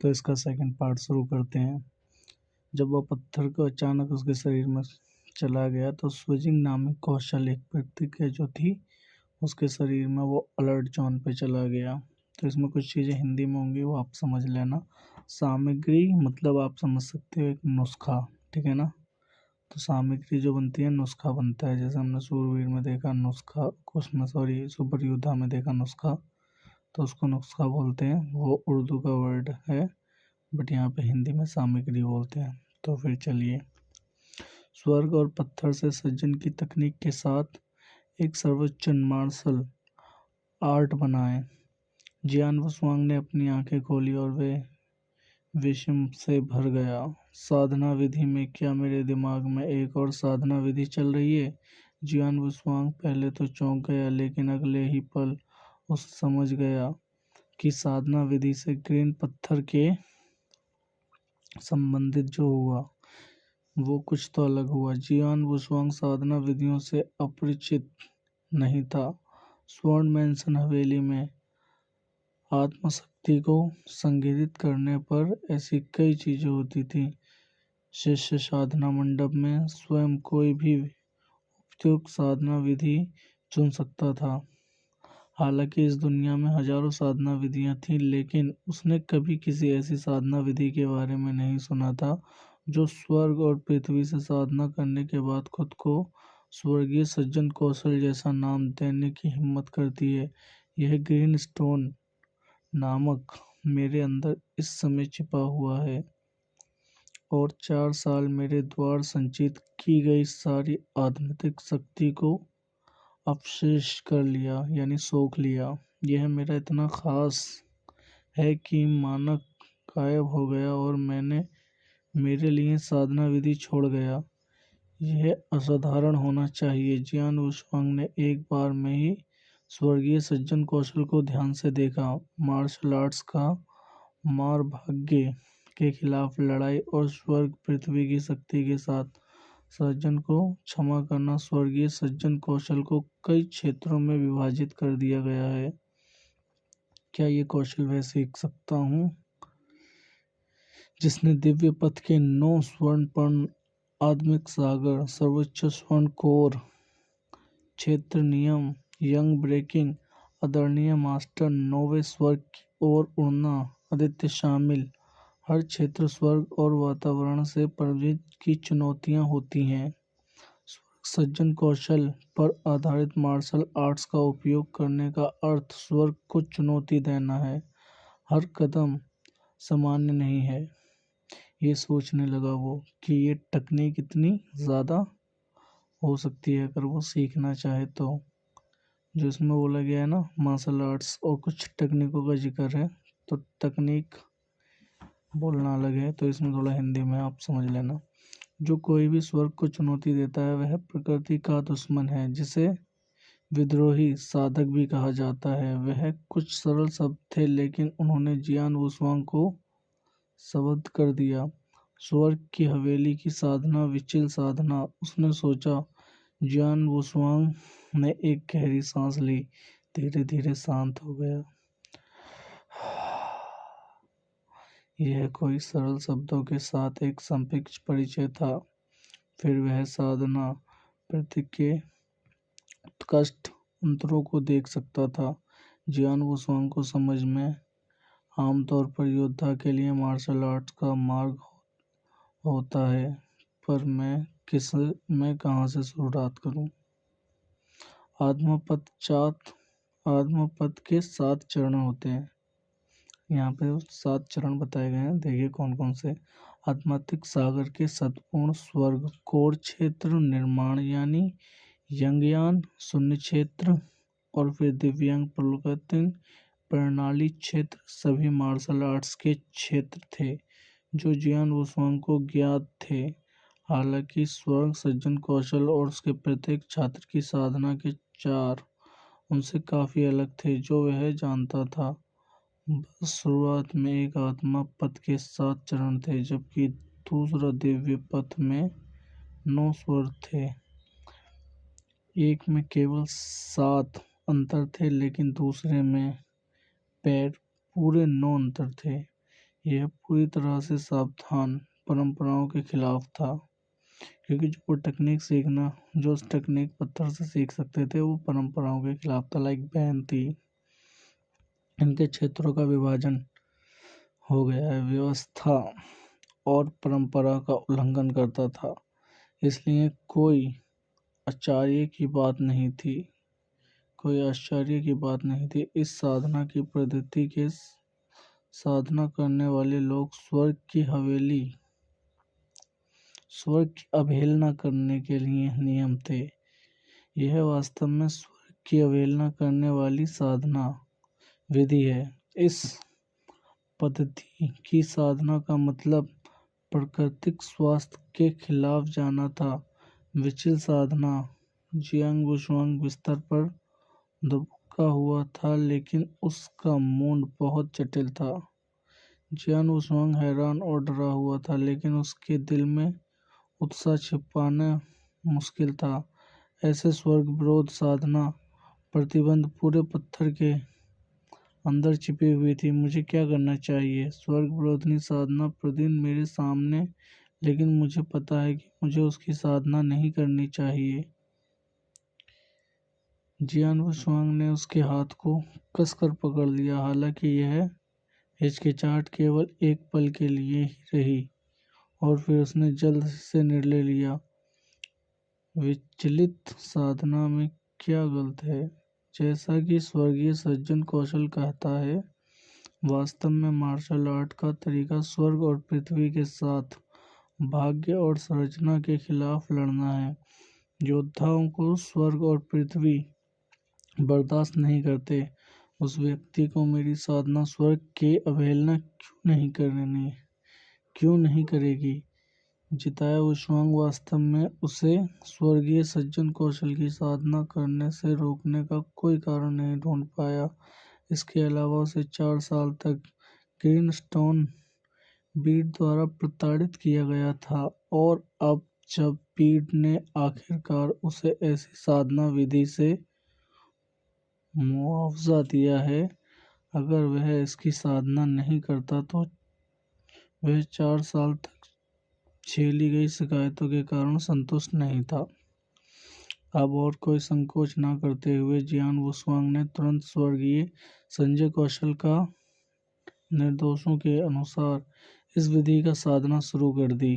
तो इसका second part शुरू करते हैं। जब वह पत्थर को अचानक उसके शरीर में चला गया तो स्विजिंग नामक कौशल एक प्रतिक्रिया जो थी उसके शरीर में, वो अलर्ट जोन पे चला गया। तो इसमें कुछ चीज़ें हिंदी में होंगी, वो आप समझ लेना। सामग्री मतलब आप समझ सकते हो एक नुस्खा, ठीक है ना। तो सामग्री जो बनती है नुस्खा बनता है, जैसे हमने सूरवीर में देखा नुस्खा, उसमें सॉरी सुपर योद्धा में देखा नुस्खा, तो उसको नुस्खा बोलते हैं, वो उर्दू का वर्ड है, बट यहाँ पे हिंदी में सामग्री बोलते हैं। तो फिर चलिए, स्वर्ग और पत्थर से सृजन की तकनीक के साथ एक सर्वोच्च मार्शल आर्ट बनाए। जियान वुसुआंग ने अपनी आंखें खोली और वे विषम से भर गया। साधना विधि में क्या मेरे दिमाग में एक और साधना विधि चल रही है? जियान वुसुआंग पहले तो चौंक गया, लेकिन अगले ही पल उस समझ गया कि साधना विधि से ग्रीन पत्थर के संबंधित जो हुआ वो कुछ तो अलग हुआ। जियान वुसुआंग साधना विधियों से अपरिचित नहीं था। स्वर्ण मैंसन हवेली में आत्मशक्ति को संगीत करने पर ऐसी कई चीजें होती थी। शिष्य साधना मंडप में स्वयं कोई भी उपयुक्त साधना विधि चुन सकता था। हालांकि इस दुनिया में हजारों साधना विधियां थीं, लेकिन उसने कभी किसी ऐसी साधना विधि के बारे में नहीं सुना था जो स्वर्ग और पृथ्वी से साधना करने के बाद खुद को स्वर्गीय सज्जन कौशल जैसा नाम देने की हिम्मत करती है। यह ग्रीन स्टोन नामक मेरे अंदर इस समय छिपा हुआ है, और 4 साल मेरे द्वार संचित की गई सारी आध्यात्मिक शक्ति को अपशेष कर लिया, यानी सोख लिया। यह मेरा इतना खास है कि मानक गायब हो गया और मैंने मेरे लिए साधना विधि छोड़ गया। यह असाधारण होना चाहिए। जियान वुशुआंग ने एक बार में ही स्वर्गीय सज्जन कौशल को ध्यान से देखा। मार्शल आर्ट्स का मार भाग्य के खिलाफ लड़ाई और स्वर्ग पृथ्वी की शक्ति के साथ सज्जन को क्षमा करना। स्वर्गीय सज्जन कौशल को कई क्षेत्रों में विभाजित कर दिया गया है। क्या ये कौशल वह सीख सकता हूँ जिसने दिव्य पथ के 9 स्वर्ण पर्ण आत्मिक सागर, सर्वोच्च स्वर्ण कोर, क्षेत्र नियम, यंग ब्रेकिंग, आदरणीय मास्टर, नौवे स्वर्ग की ओर उड़ना, आदित्य शामिल। हर क्षेत्र स्वर्ग और वातावरण से परिचित की चुनौतियां होती हैं। सज्जन कौशल पर आधारित मार्शल आर्ट्स का उपयोग करने का अर्थ स्वर्ग को चुनौती देना है। हर कदम सामान्य नहीं है। ये सोचने लगा वो कि ये तकनीक इतनी ज़्यादा हो सकती है अगर वो सीखना चाहे तो। जो इसमें बोला गया है ना, मार्शल आर्ट्स और कुछ तकनीकों का जिक्र है, तो तकनीक बोलना अलग है, तो इसमें थोड़ा हिंदी में आप समझ लेना। जो कोई भी स्वर्ग को चुनौती देता है वह प्रकृति का दुश्मन है, जिसे विद्रोही साधक भी कहा जाता है। वह कुछ सरल शब्द थे, लेकिन उन्होंने जियान वुसुआंग को शब्द कर दिया। स्वर्ग की हवेली की साधना, विचिल साधना। उसने सोचा। जियान वुसुआंग ने एक गहरी सांस ली, धीरे धीरे शांत हो गया। यह कोई सरल शब्दों के साथ एक संक्षिप्त परिचय था। फिर वह साधना प्रतीक के उत्कृष्ट अंतरों को देख सकता था। जियान वुसुआंग को समझ में आमतौर पर योद्धा के लिए मार्शल आर्ट्स का मार्ग होता है, पर मैं कहाँ से शुरुआत करूं? आत्मपद के 7 चरण होते हैं। यहाँ पे 7 चरण बताए गए हैं, देखिए कौन कौन से। आध्यात्मिक सागर के सतपूर्ण स्वर्ग, कोर क्षेत्र निर्माण यानी यंगयान, शून्य क्षेत्र, और फिर दिव्यांग प्रलोकन प्रणाली क्षेत्र सभी मार्शल आर्ट्स के क्षेत्र थे जो जियान वुसुआंग को ज्ञात थे। हालांकि स्वर्ग, सज्जन कौशल और उसके प्रत्येक छात्र की साधना के 4 उनसे काफी अलग थे जो वह जानता था। बस शुरुआत में एक आत्मा पथ के 7 चरण थे, जबकि दूसरा दिव्य पथ में 9 स्वर थे। एक में केवल 7 अंतर थे, लेकिन दूसरे में पैर पूरे 9 अंतर थे। यह पूरी तरह से सावधान परंपराओं के खिलाफ था, क्योंकि जो उस टेक्निक पत्थर से सीख सकते थे वो परंपराओं के खिलाफ था। लाइक बैन थी। इनके क्षेत्रों का विभाजन हो गया है, व्यवस्था और परंपरा का उल्लंघन करता था, इसलिए कोई आश्चर्य की बात नहीं थी। इस साधना की पद्धति के साधना करने वाले लोग स्वर्ग की अवहेलना करने के लिए नियम थे। यह वास्तव में स्वर्ग की अवहेलना करने वाली साधना विधि है। इस पद्धति की साधना का मतलब प्राकृतिक स्वास्थ्य के खिलाफ जाना था। विचल साधना। जियांग वुशुआंग बिस्तर पर दुबका हुआ था, लेकिन उसका मूड बहुत जटिल था। जियान वुशुआंग हैरान और डरा हुआ था, लेकिन उसके दिल में उत्साह छिपाना मुश्किल था। ऐसे स्वर्ग विरोध साधना प्रतिबंध पूरे पत्थर के अंदर छिपी हुई थी। मुझे क्या करना चाहिए? स्वर्ग विरोधी साधना प्रतिदिन मेरे सामने, लेकिन मुझे पता है कि मुझे उसकी साधना नहीं करनी चाहिए। जियान वुशुआंग ने उसके हाथ को कसकर पकड़ लिया। हालांकि यह हिचकिचाहट केवल एक पल के लिए ही रही, और फिर उसने जल्द से निर्णय लिया। विचलित साधना में क्या गलत है? जैसा कि स्वर्गीय सज्जन कौशल कहता है, वास्तव में मार्शल आर्ट का तरीका स्वर्ग और पृथ्वी के साथ भाग्य और संरचना के खिलाफ लड़ना है। योद्धाओं को स्वर्ग और पृथ्वी बर्दाश्त नहीं करते। उस व्यक्ति को मेरी साधना स्वर्ग की अवहेलना क्यों नहीं करेगी? जिताया वुशुआंग वास्तव में उसे स्वर्गीय सज्जन कौशल की साधना करने से रोकने का कोई कारण नहीं ढूंढ पाया। इसके अलावा उसे 4 साल तक ग्रीन स्टोन बीट द्वारा प्रताड़ित किया गया था, और अब जब बीट ने आखिरकार उसे ऐसी साधना विधि से मुआवजा दिया है, अगर वह इसकी साधना नहीं करता तो वह 4 साल तक झेली गई शिकायतों के कारण संतुष्ट नहीं था। अब और कोई संकोच न करते हुए जियान वुशुआंग ने तुरंत स्वर्गीय संजय कौशल का निर्देशों के अनुसार इस विधि का साधना शुरू कर दी।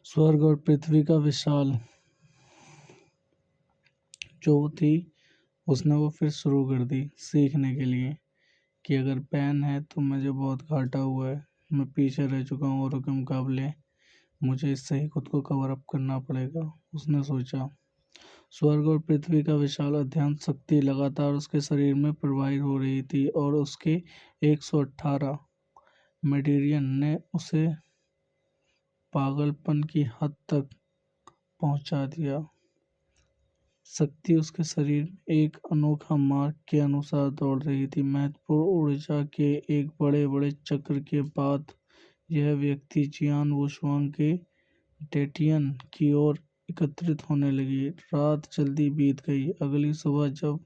स्वर्ग और पृथ्वी का विशाल जो थी, उसने वो फिर शुरू कर दी सीखने के लिए, कि अगर बैन है तो मुझे बहुत घाटा हुआ है, मैं पीछे रह चुका हूँ औरों के मुकाबले, मुझे इससे ही खुद को कवर अप करना पड़ेगा। उसने सोचा। स्वर्ग और पृथ्वी का विशाल अध्ययन शक्ति लगातार उसके शरीर में प्रवाहित हो रही थी, और उसके 118 मेडिरियन ने उसे पागलपन की हद तक पहुंचा दिया। शक्ति उसके शरीर में एक अनोखा मार्ग के अनुसार दौड़ रही थी। महत्वपूर्ण ऊर्जा के एक बड़े बड़े चक्र के बाद यह व्यक्ति जियान वुशुआंग के डेटियन की ओर एकत्रित होने लगी। रात जल्दी बीत गई। अगली सुबह, जब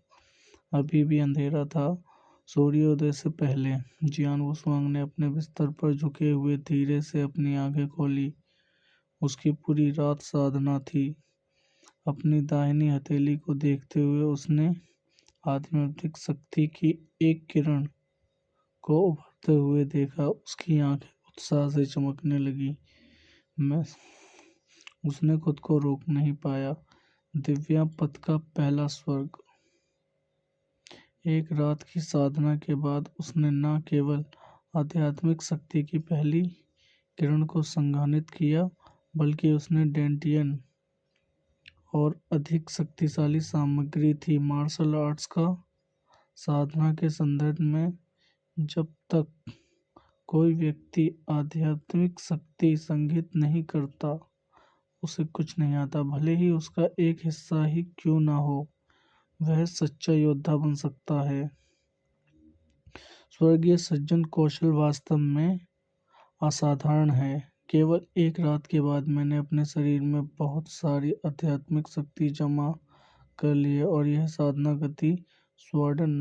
अभी भी अंधेरा था, सूर्योदय से पहले जियान वुशुआंग ने अपने बिस्तर पर झुके हुए धीरे से अपनी आंखें खोली। उसकी पूरी रात साधना थी। अपनी दाहिनी हथेली को देखते हुए उसने आध्यात्मिक शक्ति की एक किरण को उभरते हुए देखा। उसकी आंखें उत्साह से चमकने लगी। मैं उसने खुद को रोक नहीं पाया। दिव्या पथ का पहला स्वर्ग। एक रात की साधना के बाद उसने न केवल आध्यात्मिक शक्ति की पहली किरण को संघनित किया, बल्कि उसने डेंटियन और अधिक शक्तिशाली सामग्री थी। मार्शल आर्ट्स का साधना के संदर्भ में, जब तक कोई व्यक्ति आध्यात्मिक शक्ति संगीत नहीं करता, उसे कुछ नहीं आता। भले ही उसका एक हिस्सा ही क्यों ना हो, वह सच्चा योद्धा बन सकता है। स्वर्गीय सज्जन कौशल वास्तव में असाधारण है। केवल एक रात के बाद मैंने अपने शरीर में बहुत सारी आध्यात्मिक शक्ति जमा कर ली है, और यह साधना गति स्वॉर्डन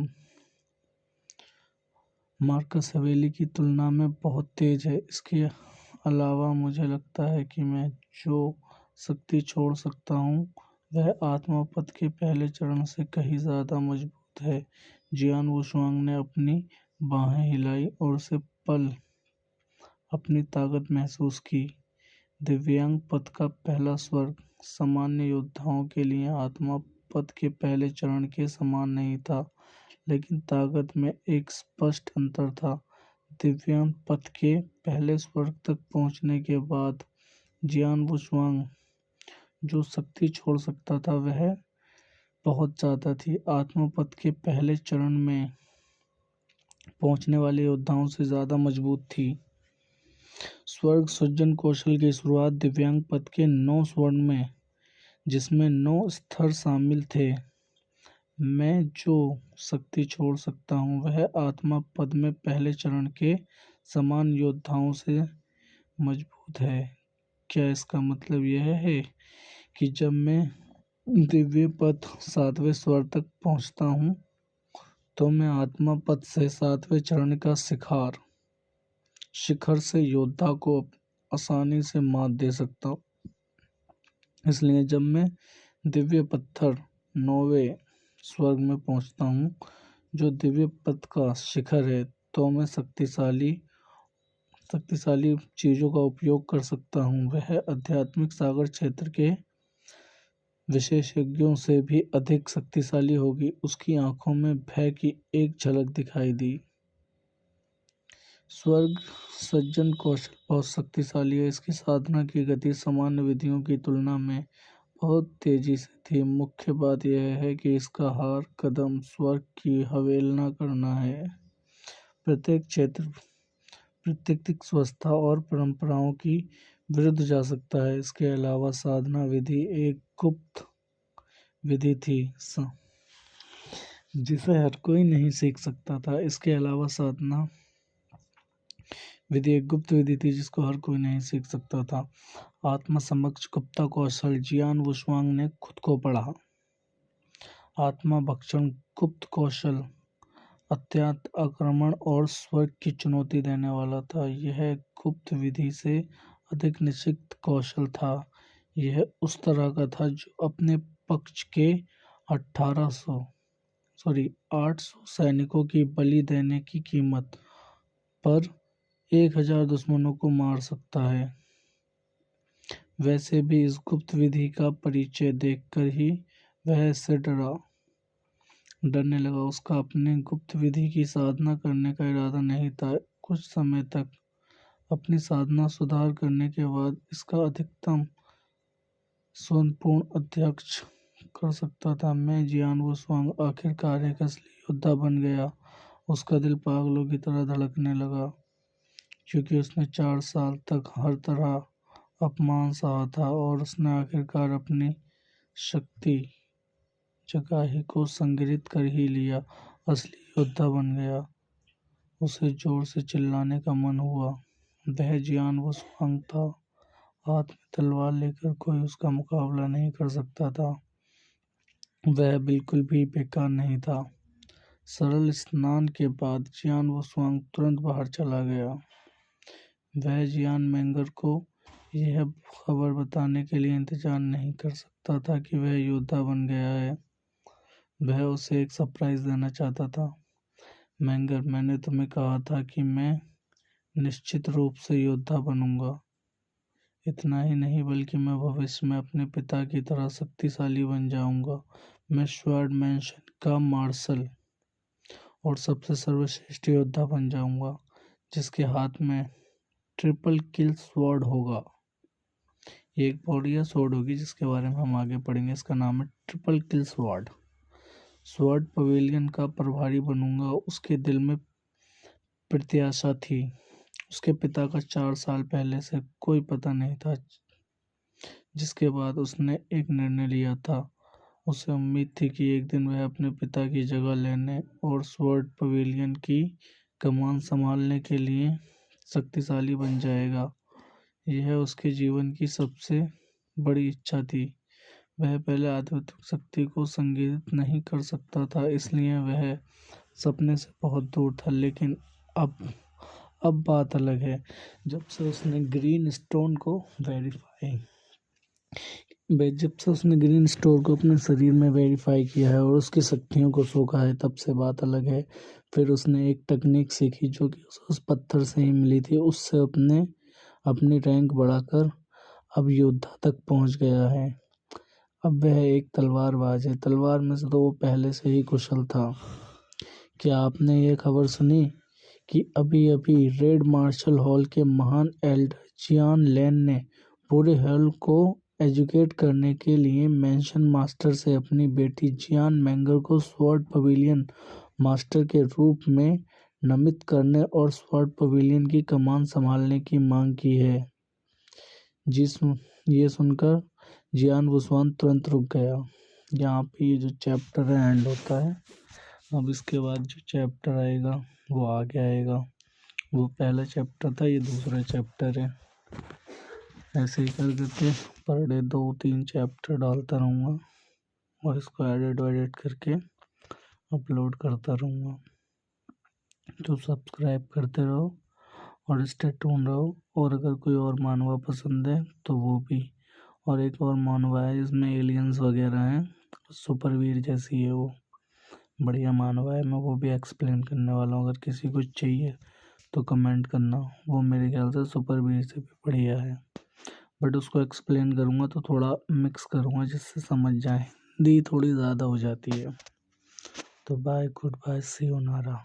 मार्कस हवेली की तुलना में बहुत तेज है। इसके अलावा मुझे लगता है कि मैं जो शक्ति छोड़ सकता हूँ वह आत्मपद के पहले चरण से कहीं ज़्यादा मजबूत है। जियान वुशुआंग ने अपनी बाहें हिलाई और उसे पल अपनी ताकत महसूस की। दिव्यांग पद का पहला स्वर्ग सामान्य योद्धाओं के लिए आत्मा पद के पहले चरण के समान नहीं था, लेकिन ताकत में एक स्पष्ट अंतर था। दिव्यांग पद के पहले स्वर्ग तक पहुंचने के बाद जियान वुशुआंग जो शक्ति छोड़ सकता था वह बहुत ज्यादा थी। आत्मपद के पहले चरण में पहुंचने वाले योद्धाओं से ज्यादा मजबूत थी। स्वर्ग सृजन कौशल की शुरुआत दिव्यांग पद के 9 स्वर्ण में, जिसमें 9 स्तर शामिल थे। मैं जो शक्ति छोड़ सकता हूँ वह आत्मा पद में पहले चरण के समान योद्धाओं से मजबूत है। क्या इसका मतलब यह है कि जब मैं दिव्य पद 7वें स्वर तक पहुँचता हूँ तो मैं आत्मा पद से 7वें चरण का शिखर से योद्धा को आसानी से मात दे सकता हूँ। इसलिए जब मैं दिव्य पत्थर 9वें स्वर्ग में पहुंचता हूँ, जो दिव्य पद का शिखर है, तो मैं शक्तिशाली चीजों का उपयोग कर सकता हूँ। वह आध्यात्मिक सागर क्षेत्र के विशेषज्ञों से भी अधिक शक्तिशाली होगी। उसकी आंखों में भय की एक झलक दिखाई दी। स्वर्ग सज्जन कौशल बहुत शक्तिशाली है। इसकी साधना की गति सामान्य विधियों की तुलना में बहुत तेजी से थी। मुख्य बात यह है कि इसका हर कदम स्वर्ग की अवहेलना करना है। प्रत्येक क्षेत्र प्राकृतिक व्यवस्था और परंपराओं की विरुद्ध जा सकता है। इसके अलावा साधना विधि एक गुप्त विधि थी जिसे हर कोई नहीं सीख सकता था। इसके अलावा साधना विधि एक गुप्त विधि थी जिसको हर कोई नहीं सीख सकता था। आत्मा समक्ष गुप्ता कौशल जियान वुशुआंग ने खुद को पढ़ा। आत्मा भक्षण गुप्त कौशल अत्यंत आक्रमण और स्वर्ग की चुनौती देने वाला था। यह गुप्त विधि से अधिक निश्चित कौशल था। यह उस तरह का था जो अपने पक्ष के 800 सैनिकों की बलि देने की कीमत पर 1000 दुश्मनों को मार सकता है। वैसे भी इस गुप्त विधि का परिचय देखकर ही वह इससे डरने लगा। उसका अपने गुप्त विधि की साधना करने का इरादा नहीं था। कुछ समय तक अपनी साधना सुधार करने के बाद इसका अधिकतम स्वपूर्ण अध्यक्ष कर सकता था। मैं जियान वुशुआंग आखिरकार एक असली योद्धा बन गया। उसका दिल पागलों की तरह धड़कने लगा, क्योंकि उसने 4 साल तक हर तरह अपमान सहा था और उसने आखिरकार अपनी शक्ति जगाही को संग्रहित कर ही लिया। असली योद्धा बन गया। उसे जोर से चिल्लाने का मन हुआ। वह जियान वुशुआंग था। हाथ में तलवार लेकर कोई उसका मुकाबला नहीं कर सकता था। वह बिल्कुल भी बेकार नहीं था। सरल स्नान के बाद जियान वुशुआंग तुरंत बाहर चला गया। वह जियान मेंगर को यह खबर बताने के लिए इंतजार नहीं कर सकता था कि वह योद्धा बन गया है। वह उसे एक सरप्राइज देना चाहता था। मेंगर, मैंने तुम्हें कहा था कि मैं निश्चित रूप से योद्धा बनूंगा। इतना ही नहीं बल्कि मैं भविष्य में अपने पिता की तरह शक्तिशाली बन जाऊंगा। मैं स्वॉर्ड मैंशन का मार्शल और सबसे सर्वश्रेष्ठ योद्धा बन जाऊंगा, जिसके हाथ में ट्रिपल किल स्वॉर्ड होगा। ये एक बढ़िया स्वॉर्ड होगी जिसके बारे में हम आगे पढ़ेंगे। इसका नाम है ट्रिपल किल स्वॉर्ड। स्वॉर्ड पवेलियन का प्रभारी बनूंगा। उसके दिल में प्रत्याशा थी। उसके पिता का 4 साल पहले से कोई पता नहीं था, जिसके बाद उसने एक निर्णय लिया था। उसे उम्मीद थी कि एक दिन वह अपने पिता की जगह लेने और स्वॉर्ड पवेलियन की कमान संभालने के लिए शक्तिशाली बन जाएगा। यह उसके जीवन की सबसे बड़ी इच्छा थी। वह पहले आध्यात्मिक शक्ति को संगीत नहीं कर सकता था, इसलिए वह सपने से बहुत दूर था। लेकिन अब अब बात अलग है। जब से उसने ग्रीन स्टोन को अपने शरीर में वेरीफाई किया है और उसकी शक्तियों को सोखा है, तब से बात अलग है। फिर उसने एक टेक्निक सीखी जो कि उस पत्थर से ही मिली थी, उससे अपनी रैंक बढ़ाकर अब योद्धा तक पहुंच गया है। अब वह एक तलवारबाज है। तलवार में से तो वो पहले से ही कुशल था। क्या आपने ये खबर सुनी कि अभी अभी रेड मार्शल हॉल के महान एल्डर जियान लैन ने पूरे हॉल को एजुकेट करने के लिए मेंशन मास्टर से अपनी बेटी जियान मैंगर को स्वॉर्ड पवेलियन मास्टर के रूप में नामित करने और स्वॉर्ड पवेलियन की कमान संभालने की मांग की है। ये सुनकर जियान वुसवान तुरंत रुक गया। यहाँ पे ये जो चैप्टर है एंड होता है। अब इसके बाद जो चैप्टर आएगा वो आगे आएगा। वो पहला चैप्टर था, ये दूसरा चैप्टर है। ऐसे ही कर करके पर डे 2-3 चैप्टर डालता रहूँगा और इसको एडिट करके अपलोड करता रहूँगा। तो सब्सक्राइब करते रहो और स्टे ट्यून रहो। और अगर कोई और मानवा पसंद है तो वो भी। और एक और मानवा है जिसमें एलियंस वगैरह हैं, सुपरवीर जैसी है वो, बढ़िया मानवा है। मैं वो भी एक्सप्लेन करने वाला हूँ, अगर किसी को चाहिए तो कमेंट करना। वो मेरे ख्याल से सुपरवीर से भी बढ़िया है, बट उसको एक्सप्लेन करूँगा तो थोड़ा मिक्स करूँगा जिससे समझ जाए। हिंदी थोड़ी ज़्यादा हो जाती है। तो bye, good bye, see you, नारा।